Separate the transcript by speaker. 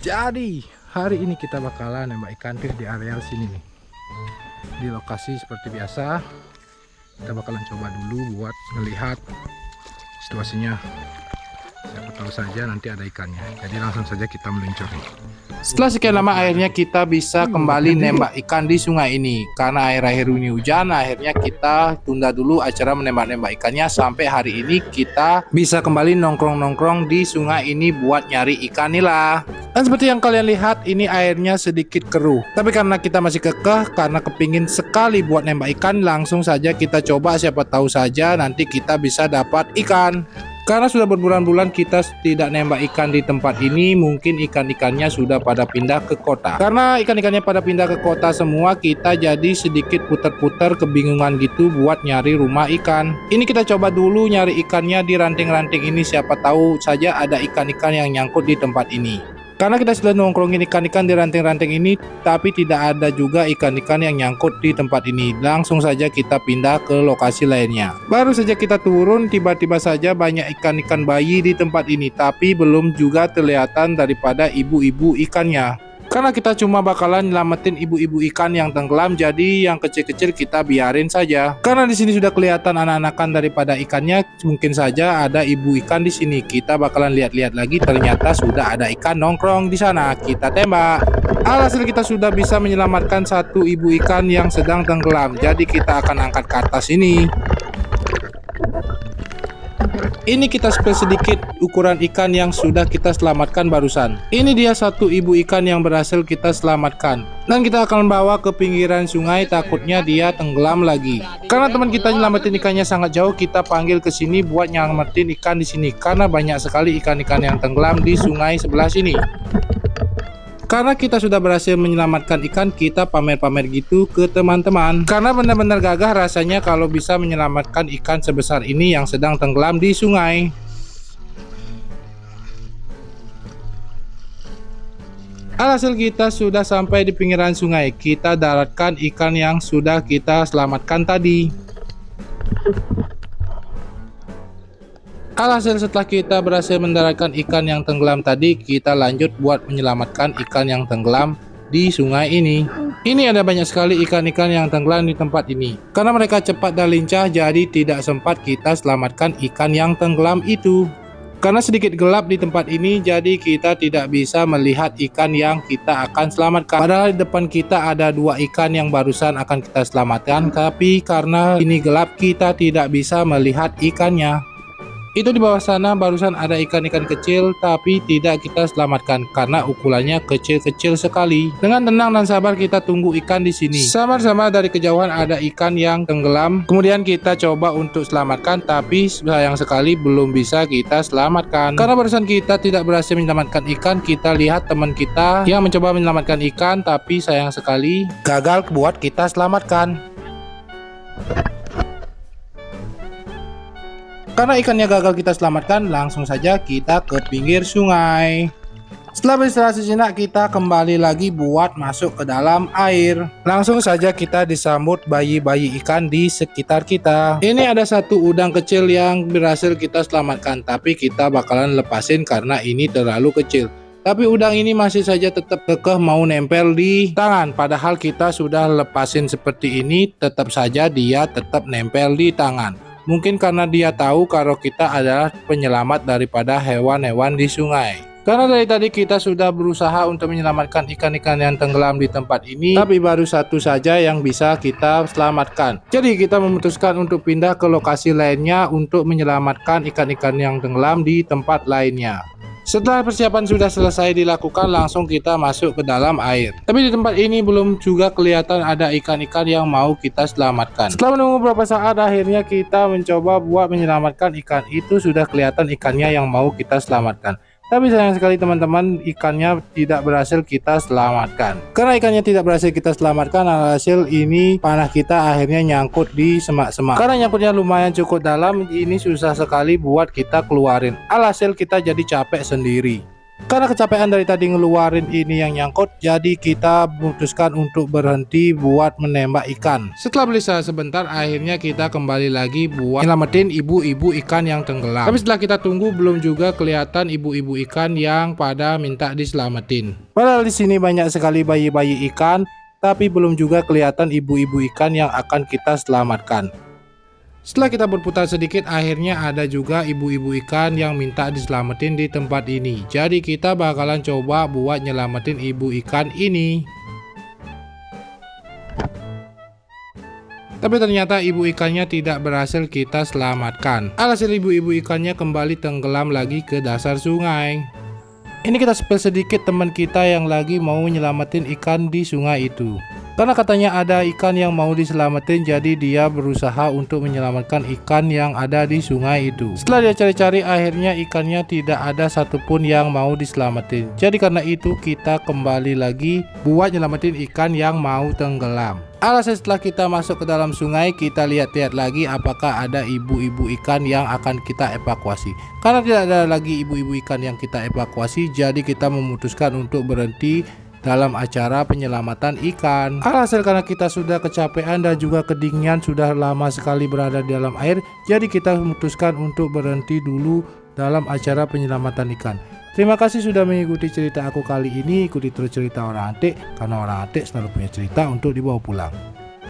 Speaker 1: Jadi hari ini kita bakalan nembak ikan di areal sini nih. Di lokasi seperti biasa. Kita bakalan coba dulu buat melihat situasinya. Siapa tahu saja nanti ada ikannya. Jadi langsung saja kita meluncur nih.
Speaker 2: Setelah sekian lama akhirnya kita bisa kembali nembak ikan di sungai ini. Karena akhir-akhir ini hujan, akhirnya kita tunda dulu acara menembak-nembak ikannya sampai hari ini kita bisa kembali nongkrong-nongkrong di sungai ini buat nyari ikan nila. Dan seperti yang kalian lihat, ini airnya sedikit keruh. Tapi karena kita masih kekeh, karena kepingin sekali buat nembak ikan, langsung saja kita coba, siapa tahu saja nanti kita bisa dapat ikan. Karena sudah berbulan-bulan kita tidak nembak ikan di tempat ini, mungkin ikan-ikannya sudah pada pindah ke kota. Karena ikan-ikannya pada pindah ke kota semua, kita jadi sedikit putar-putar kebingungan gitu buat nyari rumah ikan. Ini kita coba dulu nyari ikannya di ranting-ranting ini, siapa tahu saja ada ikan-ikan yang nyangkut di tempat ini. Karena kita sudah nongkrongin ikan-ikan di ranting-ranting ini, tapi tidak ada juga ikan-ikan yang nyangkut di tempat ini. Langsung saja kita pindah ke lokasi lainnya. Baru saja kita turun, tiba-tiba saja banyak ikan-ikan bayi di tempat ini, tapi belum juga kelihatan daripada ibu-ibu ikannya. Karena kita cuma bakalan nyelamatin ibu-ibu ikan yang tenggelam, jadi yang kecil-kecil kita biarin saja. Karena di sini sudah kelihatan anak-anakan daripada ikannya, mungkin saja ada ibu ikan di sini. Kita bakalan lihat-lihat lagi, ternyata sudah ada ikan nongkrong di sana. Kita tembak. Alhasil kita sudah bisa menyelamatkan satu ibu ikan yang sedang tenggelam. Jadi kita akan angkat ke atas ini. Ini kita spill sedikit ukuran ikan yang sudah kita selamatkan barusan. Ini dia satu ibu ikan yang berhasil kita selamatkan. Dan kita akan bawa ke pinggiran sungai, takutnya dia tenggelam lagi. Karena teman kita nyelamatin ikannya sangat jauh, kita panggil ke sini buat nyelamatin ikan di sini. Karena banyak sekali ikan-ikan yang tenggelam di sungai sebelah sini. Karena kita sudah berhasil menyelamatkan ikan, kita pamer-pamer gitu ke teman-teman. Karena benar-benar gagah rasanya kalau bisa menyelamatkan ikan sebesar ini yang sedang tenggelam di sungai. Alhasil kita sudah sampai di pinggiran sungai. Kita daratkan ikan yang sudah kita selamatkan tadi. Alhasil setelah kita berhasil mendaratkan ikan yang tenggelam tadi, kita lanjut buat menyelamatkan ikan yang tenggelam di sungai ini. Ini ada banyak sekali ikan-ikan yang tenggelam di tempat ini. Karena mereka cepat dan lincah, jadi tidak sempat kita selamatkan ikan yang tenggelam itu. Karena sedikit gelap di tempat ini, jadi kita tidak bisa melihat ikan yang kita akan selamatkan. Padahal di depan kita ada dua ikan yang barusan akan kita selamatkan, tapi karena ini gelap, kita tidak bisa melihat ikannya. Itu di bawah sana barusan ada ikan-ikan kecil, tapi tidak kita selamatkan karena ukurannya kecil-kecil sekali. Dengan tenang dan sabar kita tunggu ikan di sini. Sama-sama dari kejauhan ada ikan yang tenggelam. Kemudian kita coba untuk selamatkan, tapi sayang sekali belum bisa kita selamatkan. Karena barusan kita tidak berhasil menyelamatkan ikan, kita lihat teman kita yang mencoba menyelamatkan ikan, tapi sayang sekali gagal buat kita selamatkan. Karena ikannya gagal kita selamatkan, langsung saja kita ke pinggir sungai. Setelah beristirahat sejenak, kita kembali lagi buat masuk ke dalam air. Langsung saja kita disambut bayi-bayi ikan di sekitar kita. Ini ada satu udang kecil yang berhasil kita selamatkan, tapi kita bakalan lepasin karena ini terlalu kecil. Tapi udang ini masih saja tetap kekeh mau nempel di tangan. Padahal kita sudah lepasin seperti ini, tetap saja dia tetap nempel di tangan. Mungkin karena dia tahu kalau kita adalah penyelamat daripada hewan-hewan di sungai. Karena dari tadi kita sudah berusaha untuk menyelamatkan ikan-ikan yang tenggelam di tempat ini, tapi baru satu saja yang bisa kita selamatkan. Jadi kita memutuskan untuk pindah ke lokasi lainnya untuk menyelamatkan ikan-ikan yang tenggelam di tempat lainnya. Setelah persiapan sudah selesai dilakukan, langsung kita masuk ke dalam air. Tapi di tempat ini belum juga kelihatan ada ikan-ikan yang mau kita selamatkan. Setelah menunggu beberapa saat, akhirnya kita mencoba buat menyelamatkan ikan itu. Sudah kelihatan ikannya yang mau kita selamatkan. Tapi sayang sekali teman-teman, ikannya tidak berhasil kita selamatkan. Karena ikannya tidak berhasil kita selamatkan, hasil ini panah kita akhirnya nyangkut di semak-semak. Karena nyangkutnya lumayan cukup dalam, ini susah sekali buat kita keluarin. Alhasil kita jadi capek sendiri. Karena kecapean dari tadi ngeluarin ini yang nyangkut, jadi kita memutuskan untuk berhenti buat menembak ikan. Setelah berusaha sebentar, akhirnya kita kembali lagi buat nyelamatin ibu-ibu ikan yang tenggelam. Tapi setelah kita tunggu, belum juga kelihatan ibu-ibu ikan yang pada minta diselamatin. Padahal di sini banyak sekali bayi-bayi ikan, tapi belum juga kelihatan ibu-ibu ikan yang akan kita selamatkan. Setelah kita berputar sedikit, akhirnya ada juga ibu-ibu ikan yang minta diselamatin di tempat ini. Jadi kita bakalan coba buat nyelamatin ibu ikan ini. Tapi ternyata ibu ikannya tidak berhasil kita selamatkan. Alhasil ibu-ibu ikannya kembali tenggelam lagi ke dasar sungai. Ini kita spill sedikit teman kita yang lagi mau nyelamatin ikan di sungai itu. Karena katanya ada ikan yang mau diselamatin, jadi dia berusaha untuk menyelamatkan ikan yang ada di sungai itu. Setelah dia cari-cari, akhirnya ikannya tidak ada satupun yang mau diselamatin. Jadi karena itu kita kembali lagi buat nyelamatin ikan yang mau tenggelam. Alhasil setelah kita masuk ke dalam sungai, kita lihat-lihat lagi apakah ada ibu-ibu ikan yang akan kita evakuasi. Karena tidak ada lagi ibu-ibu ikan yang kita evakuasi, jadi kita memutuskan untuk berhenti dalam acara penyelamatan ikan. Alhasil karena kita sudah kecapean dan juga kedinginan, sudah lama sekali berada di dalam air, jadi kita memutuskan untuk berhenti dulu dalam acara penyelamatan ikan. Terima kasih sudah mengikuti cerita aku kali ini. Ikuti terus cerita Orang Antik, karena orang antik selalu punya cerita untuk dibawa pulang.